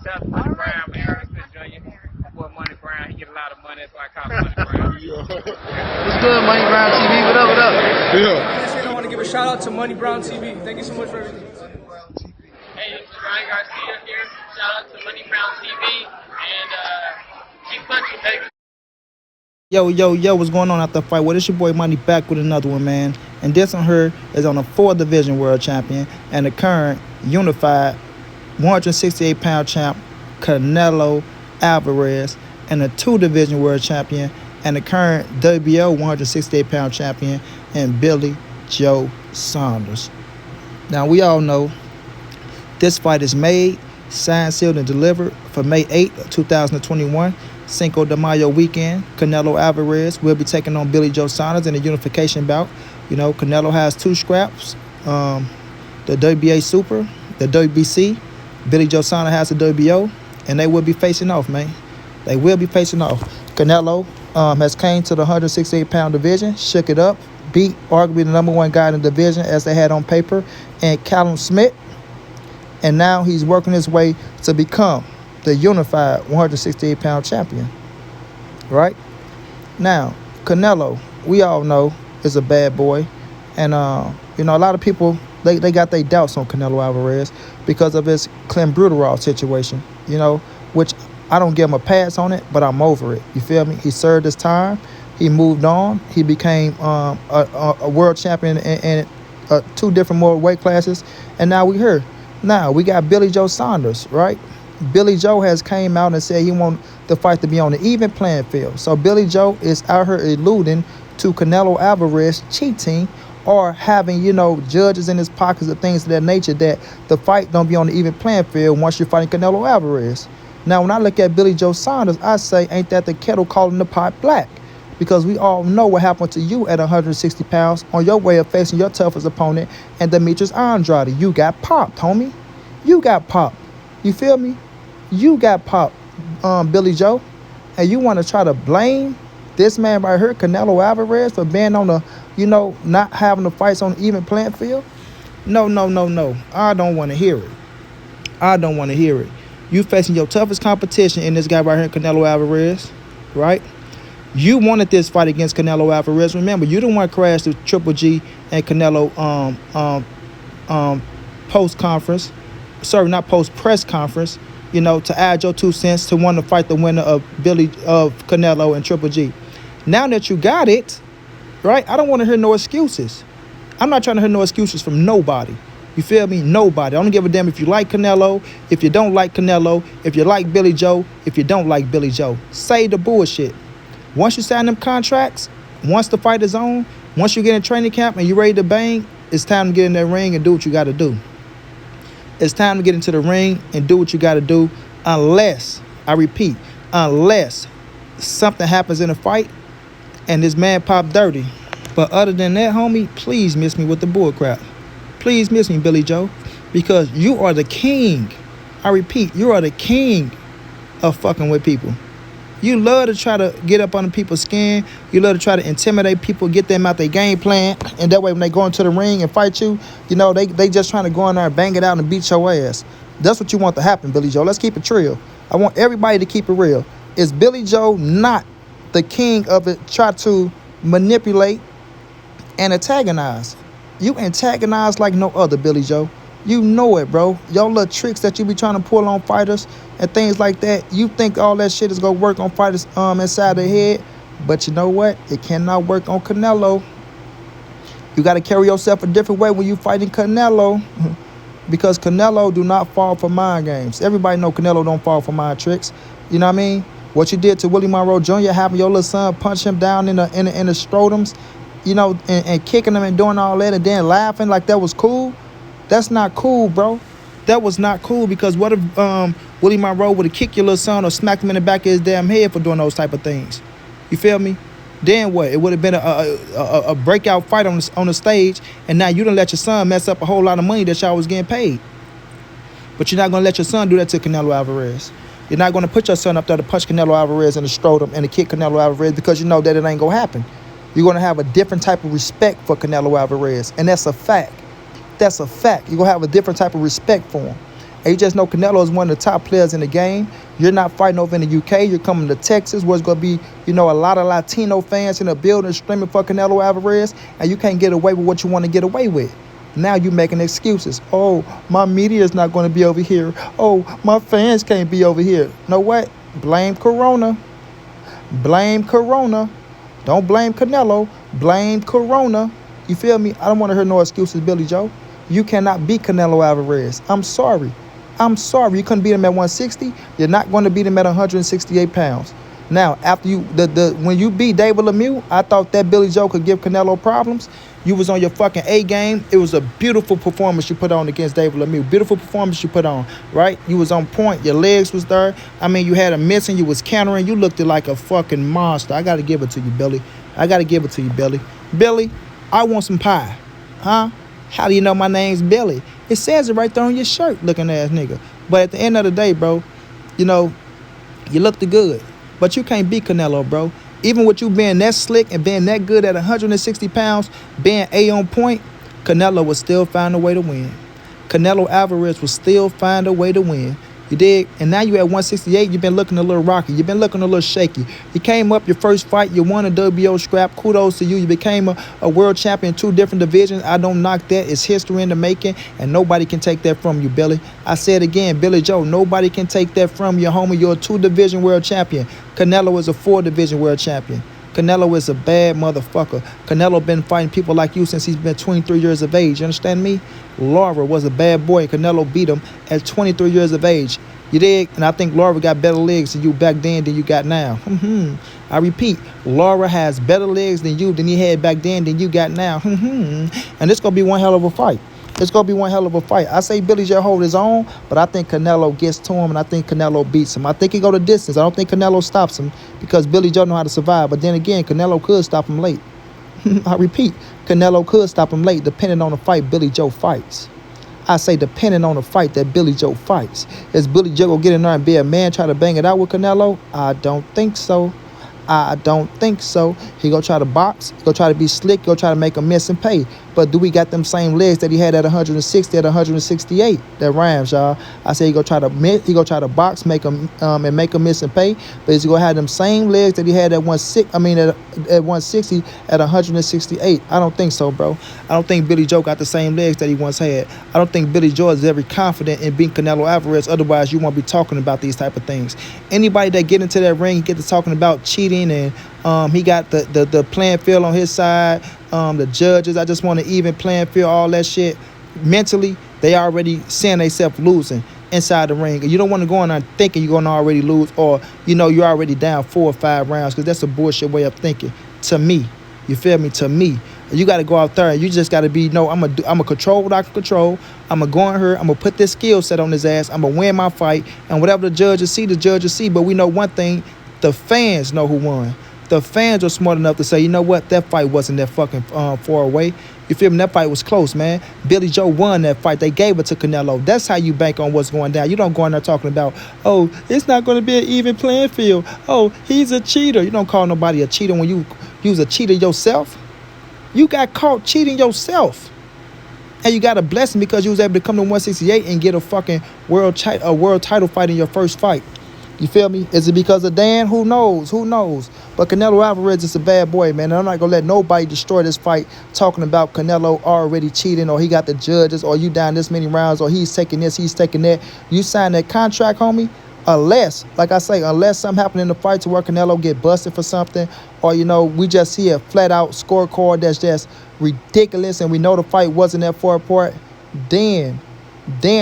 Shout out to Money Brown, man. Respect Junior. My boy Money Brown, he get a lot of money, that's why I call him Money Brown. What's good, Money Brown TV? What up, what up? I want to give a shout out to Money Brown TV. Thank you so much for everything. Hey, this is Ryan Garcia here. Shout out to Money Brown TV. And keep punching, baby. Yo, what's going on after the fight? Well, it's your boy Money back with another one, man. And this on her is on a 4-division world champion and the current unified 168-pound champ, Canelo Alvarez, and a 2-division world champion and the current WBO 168-pound champion, and Billy Joe Saunders. Now, we all know this fight is made, signed, sealed, and delivered for May 8th, 2021. Cinco de Mayo weekend. Canelo Alvarez will be taking on Billy Joe Saunders in a unification bout. You know, Canelo has 2 scraps, the WBA Super, the WBC. Billy Joe Saunders has the WBO, and they will be facing off, man. They will be facing off. Canelo has came to the 168-pound division, shook it up, beat arguably the #1 guy in the division as they had on paper, and Callum Smith. And now he's working his way to become the unified 168-pound champion, right? Now, Canelo, we all know, is a bad boy. And, you know, a lot of people, they got their doubts on Canelo Alvarez because of his clenbuterol situation, you know, which I don't give him a pass on it, but I'm over it. You feel me? He served his time. He moved on. He became a world champion in 2 different more weight classes. And now we here. Now, we got Billy Joe Saunders, right? Billy Joe has came out and said he wants the fight to be on an even playing field. So Billy Joe is out here alluding to Canelo Alvarez cheating or having, you know, judges in his pockets or things of that nature, that the fight don't be on the even playing field once you're fighting Canelo Alvarez. Now, when I look at Billy Joe Saunders, I say, ain't that the kettle calling the pot black? Because we all know what happened to you at 160 pounds on your way of facing your toughest opponent, and Demetrius Andrade. You got popped, homie. You got popped. You feel me? You got popped, Billy Joe. And you want to try to blame this man right here, Canelo Alvarez, for being on the, you know, not having the fights on the even playing field? No. I don't want to hear it. I don't want to hear it. You facing your toughest competition in this guy right here, Canelo Alvarez, right? You wanted this fight against Canelo Alvarez. Remember, you didn't want to crash the Triple G and Canelo post-conference. Sorry, not post-press conference. You know, to add your 2 cents to want to fight the winner of Canelo and Triple G. Now that you got it, right, I don't want to hear no excuses. I'm not trying to hear no excuses from nobody. You feel me? Nobody. I don't give a damn if you like Canelo, if you don't like Canelo, if you like Billy Joe, if you don't like Billy Joe. Say the bullshit. Once you sign them contracts, once the fight is on, once you get in training camp and you're ready to bang, it's time to get in that ring and do what you got to do. It's time to get into the ring and do what you got to do, unless, I repeat, unless something happens in a fight and this man pop dirty. But other than that, homie, please miss me with the bull crap. Please miss me, Billy Joe, because you are the king. I repeat, you are the king of fucking with people. You love to try to get up under people's skin. You love to try to intimidate people, get them out their game plan. And that way when they go into the ring and fight you, you know, they just trying to go in there and bang it out and beat your ass. That's what you want to happen, Billy Joe. Let's keep it real. I want everybody to keep it real. Is Billy Joe not the king of it? Try to manipulate and antagonize. You antagonize like no other, Billy Joe. You know it, bro. Your little tricks that you be trying to pull on fighters and things like that, you think all that shit is going to work on fighters inside their head. But you know what? It cannot work on Canelo. You got to carry yourself a different way when you fighting Canelo. Because Canelo do not fall for mind games. Everybody know Canelo don't fall for mind tricks. You know what I mean? What you did to Willie Monroe Jr., having your little son punch him down in the scrotums, you know, and kicking him and doing all that and then laughing like that was cool. That's not cool, bro. That was not cool, because what if Willie Monroe would have kicked your little son or smacked him in the back of his damn head for doing those type of things? You feel me? Then what? It would have been a breakout fight on the stage, and now you done let your son mess up a whole lot of money that y'all was getting paid. But you're not going to let your son do that to Canelo Alvarez. You're not going to put your son up there to punch Canelo Alvarez in the scrotum and to kick Canelo Alvarez, because you know that it ain't going to happen. You're going to have a different type of respect for Canelo Alvarez, and that's a fact. That's a fact. You're going to have a different type of respect for him. And you just know Canelo is one of the top players in the game. You're not fighting over in the UK. You're coming to Texas, where it's going to be, a lot of Latino fans in the building screaming for Canelo Alvarez, and you can't get away with what you want to get away with. Now you're making excuses. Oh, my media is not going to be over here. Oh, my fans can't be over here. Know what? Blame Corona. Blame Corona. Don't blame Canelo. Blame Corona. You feel me? I don't want to hear no excuses, Billy Joe. You cannot beat Canelo Alvarez. I'm sorry. You couldn't beat him at 160. You're not going to beat him at 168 pounds. Now, after when you beat David Lemieux, I thought that Billy Joe could give Canelo problems. You was on your fucking A game. It was a beautiful performance you put on against David Lemieux. Beautiful performance you put on, right? You was on point. Your legs was there. I mean, you had a miss and you was countering. You looked like a fucking monster. I got to give it to you, Billy. Billy, I want some pie. Huh? How do you know my name's Billy? It says it right there on your shirt, looking ass nigga. But at the end of the day, bro, you looked good. But you can't beat Canelo, bro. Even with you being that slick and being that good at 160 pounds, being A on point, Canelo would still find a way to win. Canelo Alvarez will still find a way to win. You dig? And now you at 168, you've been looking a little rocky. You've been looking a little shaky. You came up your first fight, you won a WBO scrap. Kudos to you. You became a world champion in 2 different divisions. I don't knock that. It's history in the making, and nobody can take that from you, Billy. I said again, Billy Joe, nobody can take that from you, homie. You're a 2-division world champion. Canelo is a 4-division world champion. Canelo is a bad motherfucker. Canelo been fighting people like you since he's been 23 years of age. You understand me? Lara was a bad boy, and Canelo beat him at 23 years of age. You dig? And I think Lara got better legs than you back then than you got now. I repeat, Lara has better legs than he had back then than you got now. And it's going to be one hell of a fight. I say Billy Joe hold his own, but I think Canelo gets to him, and I think Canelo beats him. I think he go the distance. I don't think Canelo stops him because Billy Joe know how to survive. But then again, Canelo could stop him late. I repeat, Canelo could stop him late depending on the fight Billy Joe fights. I say depending on the fight that Billy Joe fights. Is Billy Joe going to get in there and be a man, try to bang it out with Canelo? I don't think so. He gonna try to box. He gonna try to be slick. He gonna try to make a miss and pay. But do we got them same legs that he had at 160, at 168? That rhymes, y'all. I say he gonna try to box, make a miss and pay. But he's gonna have them same legs that he had at 160 at 168. I don't think so, bro. I don't think Billy Joe got the same legs that he once had. I don't think Billy Joe is very confident in beating Canelo Alvarez. Otherwise, you won't be talking about these type of things. Anybody that get into that ring, get to talking about cheating and he got the playing field on his side. The judges, I just want an even playing field, all that shit. Mentally, they already seeing themselves losing inside the ring. And you don't want to go in there thinking you're going to already lose, or, you're already down 4 or 5 rounds, because that's a bullshit way of thinking. To me, you feel me? To me, you got to go out there and you just got to be, I'm going to control what I can control. I'm going to go in here. I'm going to put this skill set on his ass. I'm going to win my fight. And whatever the judges see. But we know one thing, the fans know who won. The fans are smart enough to say, you know what, that fight wasn't that fucking far away. You feel me? That fight was close, man. Billy Joe won that fight. They gave it to Canelo. That's how you bank on what's going down. You don't go in there talking about, oh, it's not going to be an even playing field. Oh, he's a cheater. You don't call nobody a cheater when you was a cheater yourself. You got caught cheating yourself. And you got a blessing because you was able to come to 168 and get a fucking world title fight in your first fight. You feel me? Is it because of Dan? Who knows? But Canelo Alvarez is a bad boy, man. And I'm not going to let nobody destroy this fight talking about Canelo already cheating, or he got the judges, or you down this many rounds, or he's taking this, he's taking that. You sign that contract, homie, unless, like I say, unless something happened in the fight to where Canelo get busted for something, or, we just see a flat-out scorecard that's just ridiculous and we know the fight wasn't that far apart, then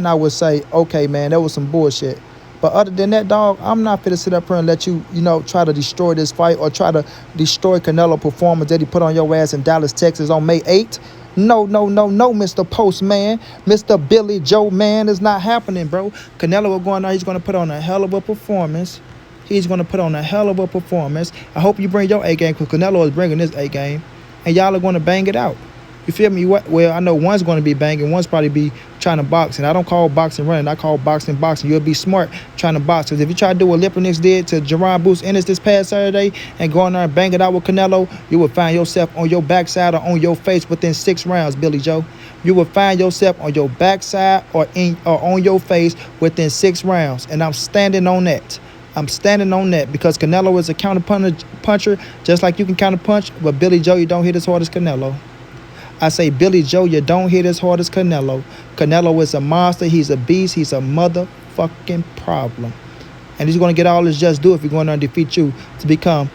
I would say, okay, man, that was some bullshit. But other than that, dog, I'm not fit to sit up here and let you, try to destroy this fight or try to destroy Canelo performance that he put on your ass in Dallas, Texas on May 8th. No, Mr. Postman. Mr. Billy Joe, man, it's not happening, bro. Canelo will go in there. He's going to put on a hell of a performance. I hope you bring your A game, because Canelo is bringing his A game. And y'all are going to bang it out. You feel me? Well, I know one's going to be banging, one's probably be trying to box, and I don't call boxing running. I call boxing boxing. You'll be smart trying to box. Because if you try to do what Lipinix did to Jerron Bruce Ennis this past Saturday and go in there and bang it out with Canelo, you will find yourself on your backside or on your face within 6 rounds, Billy Joe. You will find yourself on your backside or on your face within 6 rounds, and I'm standing on that. I'm standing on that because Canelo is a counter puncher, just like you can counter punch, but Billy Joe, you don't hit as hard as Canelo. I say, Billy Joe, you don't hit as hard as Canelo. Canelo is a monster. He's a beast. He's a motherfucking problem. And he's going to get all his just due if he's going to defeat you to become,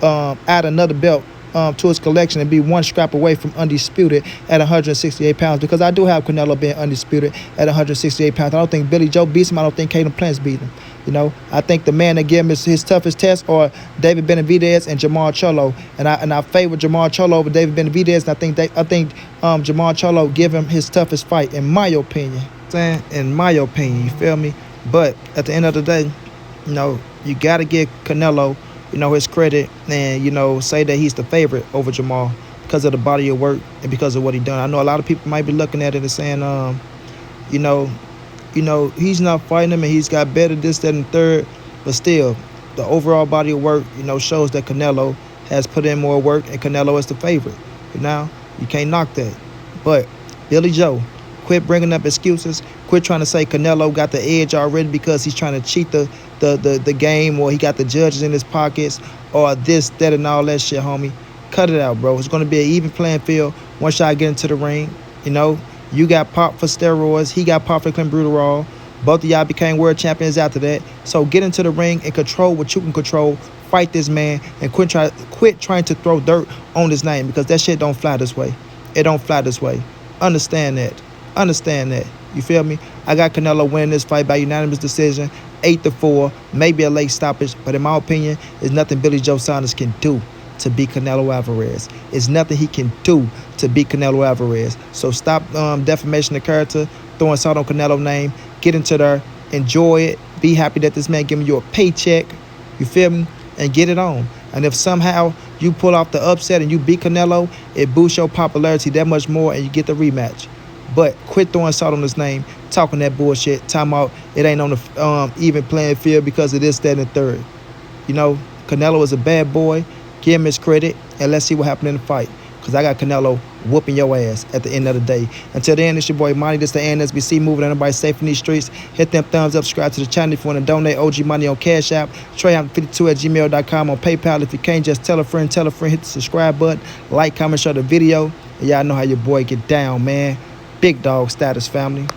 add another belt to his collection and be one scrap away from undisputed at 168 pounds. Because I do have Canelo being undisputed at 168 pounds. I don't think Billy Joe beats him. I don't think Caden Plants beat him. I think the man that gave him his toughest test are David Benavidez and Jamal Charlo, and I favor Jamal Charlo over David Benavidez. And I think Jamal Charlo give him his toughest fight, in my opinion. In my opinion, you feel me? But at the end of the day, you gotta give Canelo, his credit, and say that he's the favorite over Jamal because of the body of work and because of what he done. I know a lot of people might be looking at it and saying, he's not fighting him and he's got better this, that, and third. But still, the overall body of work, shows that Canelo has put in more work and Canelo is the favorite. You can't knock that. But Billy Joe, quit bringing up excuses. Quit trying to say Canelo got the edge already because he's trying to cheat the game, or he got the judges in his pockets, or this, that, and all that shit, homie. Cut it out, bro. It's going to be an even playing field once y'all get into the ring, You got popped for steroids. He got popped for clenbuterol. Both of y'all became world champions after that. So get into the ring and control what you can control. Fight this man and quit trying to throw dirt on his name, because that shit don't fly this way. It don't fly this way. Understand that. Understand that. You feel me? I got Canelo winning this fight by unanimous decision, 8-4, maybe a late stoppage. But in my opinion, there's nothing Billy Joe Saunders can do to beat Canelo Alvarez. It's nothing he can do to beat Canelo Alvarez. So stop defamation of character, throwing salt on Canelo's name. Get into there, enjoy it, be happy that this man giving you a paycheck, you feel me, and get it on. And if somehow you pull off the upset and you beat Canelo, it boosts your popularity that much more and you get the rematch. But quit throwing salt on his name, talking that bullshit, talking about it ain't on the even playing field because of this, that, and the third. Canelo is a bad boy. Give him his credit, and let's see what happened in the fight. Because I got Canelo whooping your ass at the end of the day. Until then, it's your boy Monty. This the NSBC, moving everybody safe in these streets. Hit them thumbs up, subscribe to the channel if you want to donate OG money on Cash App. Treyham52@gmail.com on PayPal. If you can't, just tell a friend, hit the subscribe button, like, comment, share the video. And y'all know how your boy get down, man. Big dog status, family.